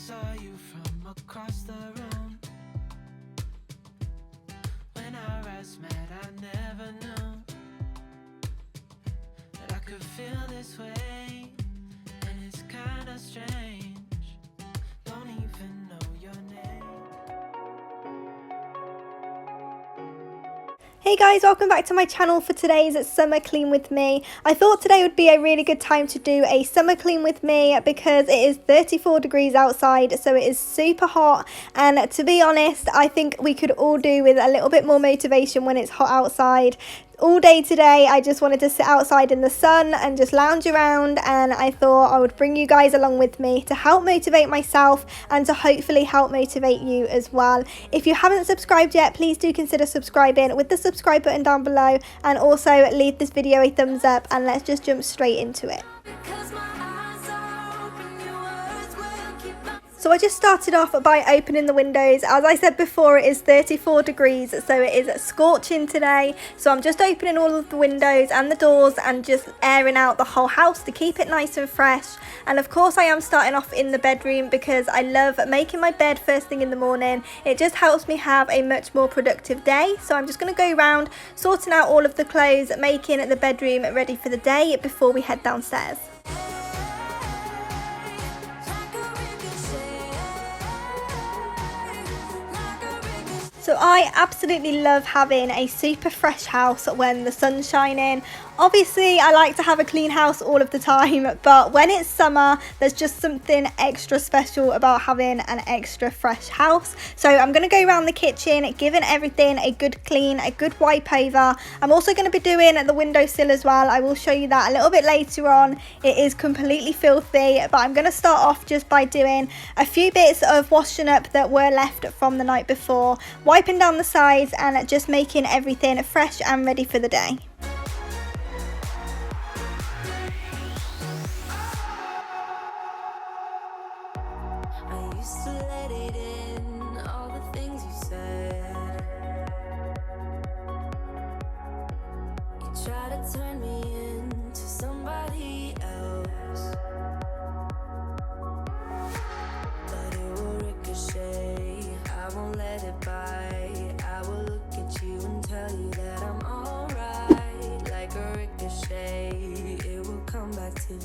saw you from across the room. When our eyes met, I never knew that I could feel this way, and it's kinda strange. Don't even know your name. Hey guys, welcome back to my channel for today's summer clean with me. I thought today would be a really good time to do a summer clean with me because it is 34 degrees outside, so it is super hot, and to be honest, I think we could all do with a little bit more motivation when it's hot outside. All day today I just wanted to sit outside in the sun and just lounge around, and I thought I would bring you guys along with me to help motivate myself and to hopefully help motivate you as well. If you haven't subscribed yet, please do consider subscribing with the subscribe button down below, and also leave this video a thumbs up, and let's just jump straight into it. So I just started off by opening the windows. As I said before, it is 34 degrees, so it is scorching today. So I'm just opening all of the windows and the doors and just airing out the whole house to keep it nice and fresh. And of course I am starting off in the bedroom because I love making my bed first thing in the morning. It just helps me have a much more productive day. So I'm just going to go around sorting out all of the clothes, making the bedroom ready for the day before we head downstairs. So I absolutely love having a super fresh house when the sun's shining. Obviously, I like to have a clean house all of the time, but when it's summer, there's just something extra special about having an extra fresh house. So I'm going to go around the kitchen, giving everything a good clean, a good wipe over. I'm also going to be doing the windowsill as well. I will show you that a little bit later on. It is completely filthy, but I'm going to start off just by doing a few bits of washing up that were left from the night before, wiping down the sides and just making everything fresh and ready for the day. To let it in, all the things you said. You try to turn me into somebody else, but it will ricochet. I won't let it bite. I will look at you and tell you that I'm alright. Like a ricochet, it will come back to you.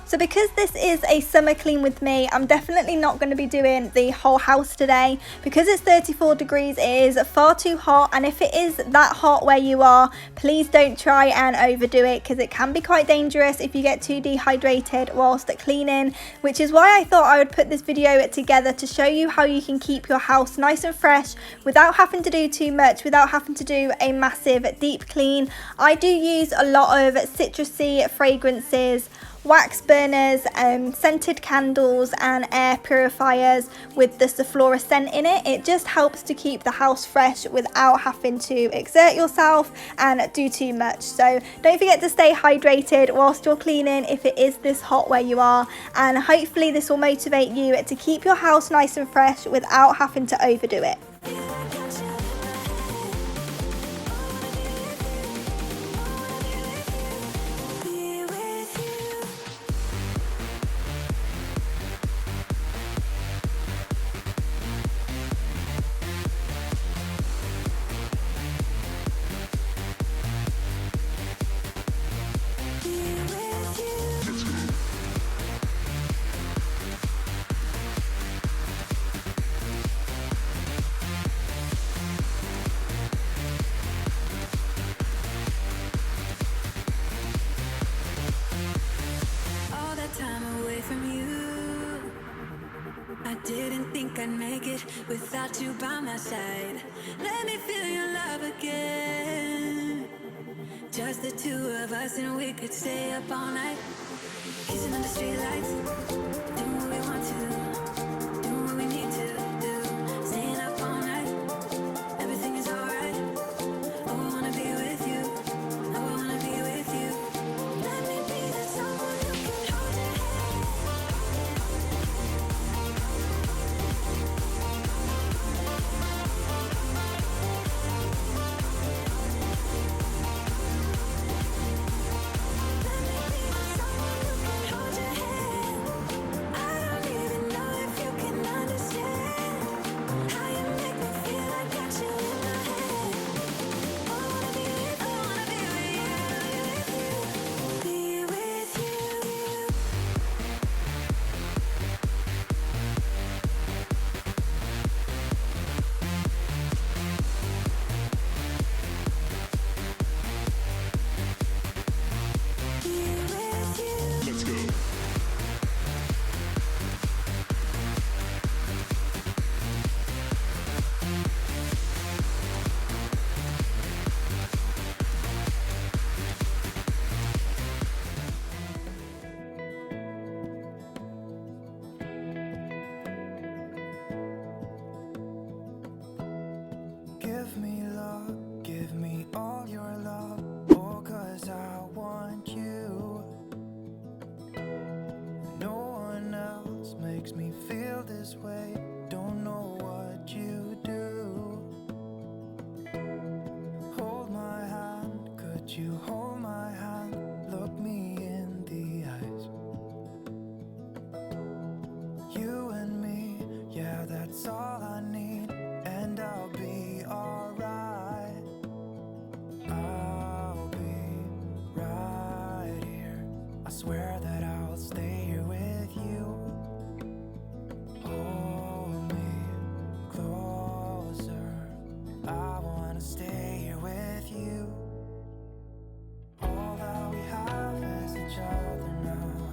So because this is a summer clean with me, I'm definitely not going to be doing the whole house today. Because it's 34 degrees, it is far too hot, and if it is that hot where you are, please don't try and overdo it because it can be quite dangerous if you get too dehydrated whilst cleaning, which is why I thought I would put this video together to show you how you can keep your house nice and fresh without having to do too much, without having to do a massive deep clean. I do use a lot of citrusy fragrances, wax burners, scented candles and air purifiers with the Sephora scent in it. It just helps to keep the house fresh without having to exert yourself and do too much. So don't forget to stay hydrated whilst you're cleaning if it is this hot where you are, and hopefully this will motivate you to keep your house nice and fresh without having to overdo it. think I'd make it without you by my side. Let me feel your love again. Just the two of us and we could stay up all night, kissing under streetlights, doing what we want to, doing what we need to do, staying up all night. Everything is alright. Oh, I wanna be with you. Oh, I wanna be with you. Let me be the someone who can hold your hand. Let me be the someone who can hold your hand. I don't even know if you can understand how you make me feel. I got you in my head. Oh, I wanna be with, I wanna be with you, be with you. Let's go. Give me love, give me all your love, oh, 'cause I want you. No one else makes me feel this way, don't know what you do. Hold my hand, could you hold my hand, look me in the eyes. You and me, yeah, that's all I need, and I'll be alright. I'll be right here. I swear that I'll stay here with you. Hold me closer. I wanna stay here with you. All that we have is each other now.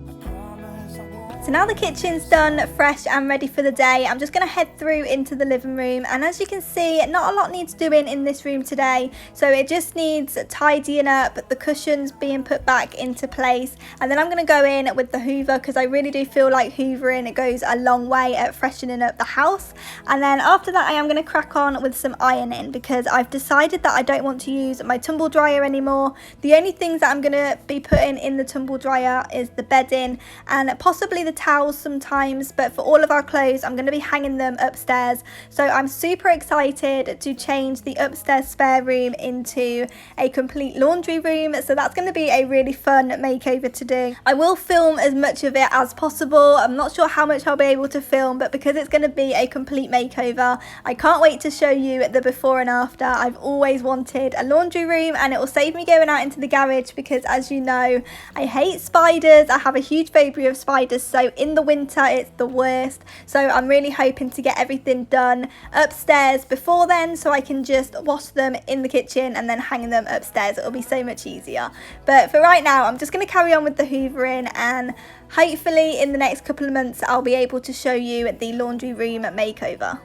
I promise I won't. So now the kitchen's done, fresh and ready for the day. I'm just going to head through into the living room, and as you can see, not a lot needs doing in this room today. So it just needs tidying up, the cushions being put back into place, and then I'm going to go in with the hoover because I really do feel like hoovering, it goes a long way at freshening up the house. And then after that I am going to crack on with some ironing because I've decided that I don't want to use my tumble dryer anymore. The only things that I'm going to be putting in the tumble dryer is the bedding and possibly the towels sometimes, but for all of our clothes I'm going to be hanging them upstairs. So I'm super excited to change the upstairs spare room into a complete laundry room, so that's going to be a really fun makeover to do. I will film as much of it as possible. I'm not sure how much I'll be able to film, but because it's going to be a complete makeover, I can't wait to show you the before and after. I've always wanted a laundry room, and it will save me going out into the garage because, as you know, I hate spiders. I have a huge phobia of spiders, so in the winter it's the worst. So I'm really hoping to get everything done upstairs before then, so I can just wash them in the kitchen and then hang them upstairs. It'll be so much easier. But for right now I'm just going to carry on with the hoovering, and hopefully in the next couple of months I'll be able to show you the laundry room makeover.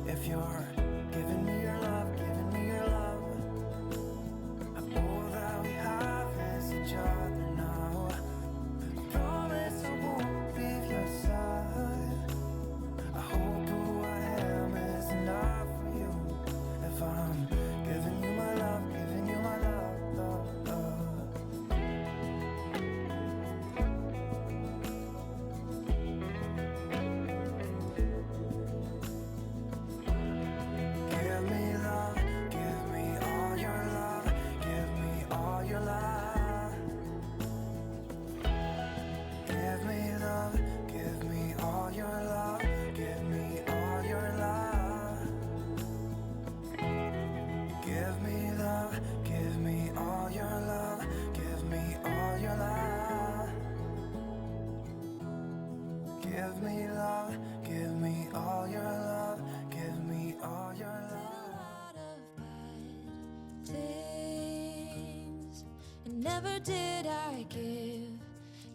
If you're giving me your love, giving me your love, all that we have is each other now. I promise I won't leave your side. I hope who I am is enough for you. If I'm giving you my love, giving you my love, love, love. Give me love, give me all your love, give me all your love. Give me love, give me all your love, give me all your love. Give me love, give me all your love, give me all your love. Give me love, give me all your love, give me all your love. Things, and never did I give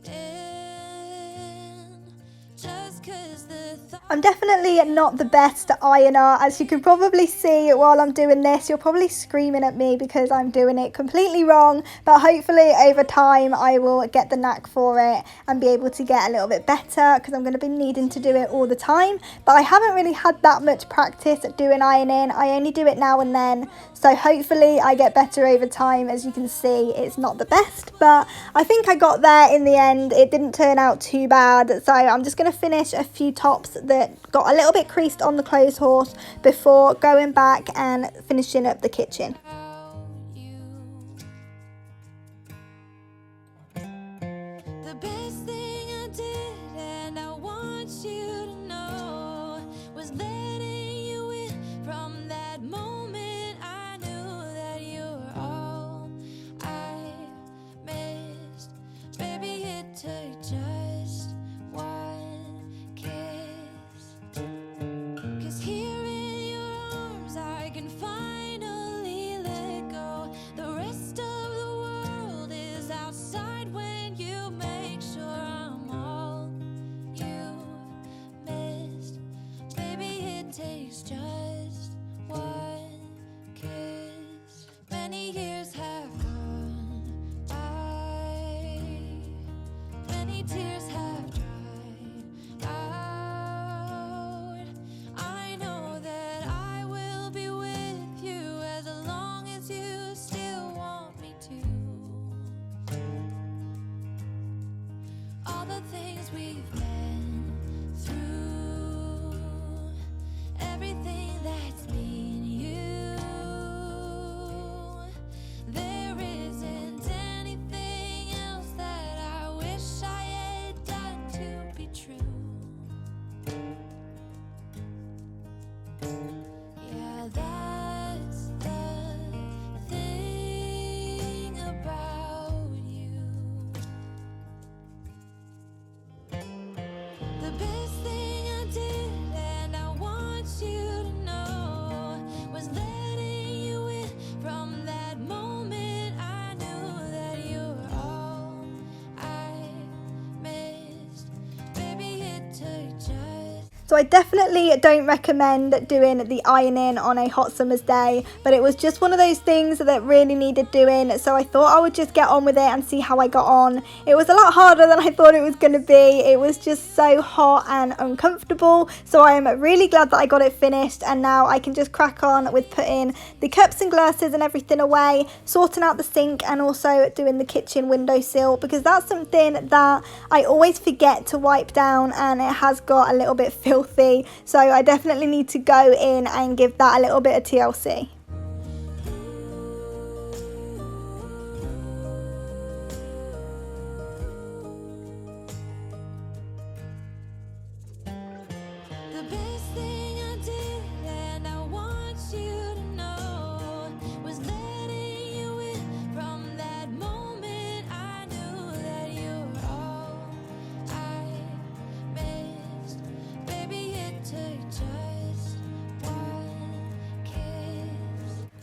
in, just 'cause I'm definitely not the best ironer, as you can probably see while I'm doing this. You're probably screaming at me because I'm doing it completely wrong, but hopefully over time I will get the knack for it and be able to get a little bit better, because I'm going to be needing to do it all the time. But I haven't really had that much practice at doing ironing. I only do it now and then, so hopefully I get better over time. As you can see, it's not the best, but I think I got there in the end. It didn't turn out too bad, so I'm just going to finish a few tops that got a little bit creased on the clothes horse before going back and finishing up the kitchen. The best thing I did, and I want you to know, was letting you in. From that moment I knew that you were all I missed. Baby, it took just one kiss. 'Cause here in your arms I can finally let go. The rest of the world is outside when you make sure I'm all you've missed. Baby, it takes just one kiss. Many years have gone by, many tears have dried out. I know that I will be with you as long as you still want me to. All the things we've been through, everything that's been you, there isn't anything else that I wish I had done to be true. Yeah, that's the thing about you. The best thing I did, and I want you to know, was letting you in. From that moment I knew that you were all I missed. Baby, it took just. So I definitely don't recommend doing the ironing on a hot summer's day, but it was just one of those things that really needed doing, so I thought I would just get on with it and see how I got on. It was a lot harder than I thought it was going to be. It was just so hot and uncomfortable, so I am really glad that I got it finished, and now I can just crack on with putting the cups and glasses and everything away, sorting out the sink, and also doing the kitchen windowsill, because that's something that I always forget to wipe down and it has got a little bit filthy. So I definitely need to go in and give that a little bit of TLC. The best thing I did, and I want you to know, was letting you in. From that moment I knew that you were all I missed. Baby, it took just one kiss.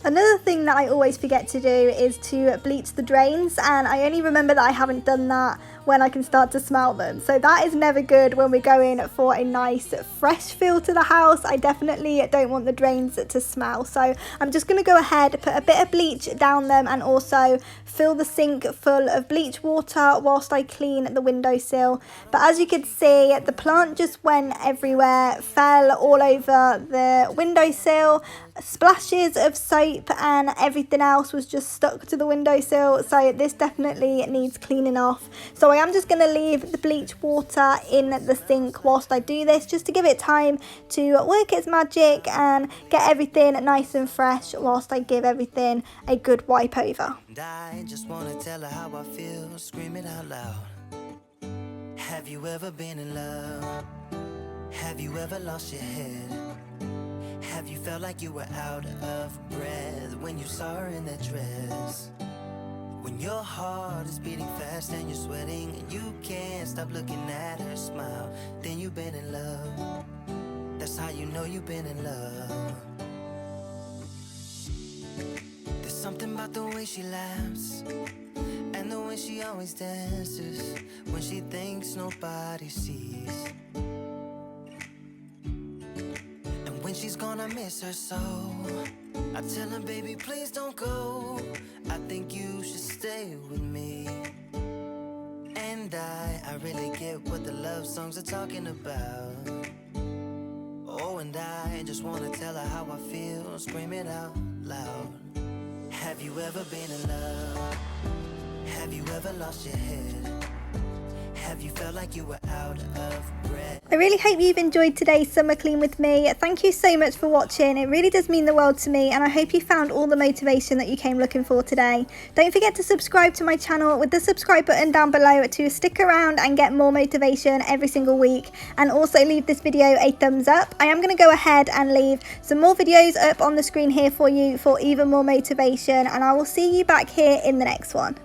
Another thing that I always forget to do is to bleach the drains, and I only remember that I haven't done that when I can start to smell them. So that is never good when we're going for a nice fresh feel to the house. I definitely don't want the drains to smell. So I'm just going to go ahead, put a bit of bleach down them, and also fill the sink full of bleach water whilst I clean the windowsill. But as you can see, the plant just went everywhere, fell all over the windowsill. Splashes of soap and everything else was just stuck to the windowsill, so this definitely needs cleaning off. So I am just going to leave the bleach water in the sink whilst I do this, just to give it time to work its magic and get everything nice and fresh whilst I give everything a good wipe over. And I just wanna tell her how I feel, scream it out loud. Have you ever been in love? Have you ever lost your head? Have you felt like you were out of breath when you saw her in that dress? When your heart is beating fast and you're sweating and you can't stop looking at her smile, then you've been in love. That's how you know you've been in love. There's something about the way she laughs and the way she always dances when she thinks nobody sees. she's gonna miss her so. I tell her, baby, please don't go. I think you should stay with me. And I really get what the love songs are talking about. Oh, and I just wanna tell her how I feel, scream it out loud. Have you ever been in love? Have you ever lost your head? Have you felt like you were out of breath? I really hope you've enjoyed today's summer clean with me. Thank you so much for watching. It really does mean the world to me, and I hope you found all the motivation that you came looking for today. Don't forget to subscribe to my channel with the subscribe button down below to stick around and get more motivation every single week, and also leave this video a thumbs up. I am going to go ahead and leave some more videos up on the screen here for you for even more motivation, and I will see you back here in the next one.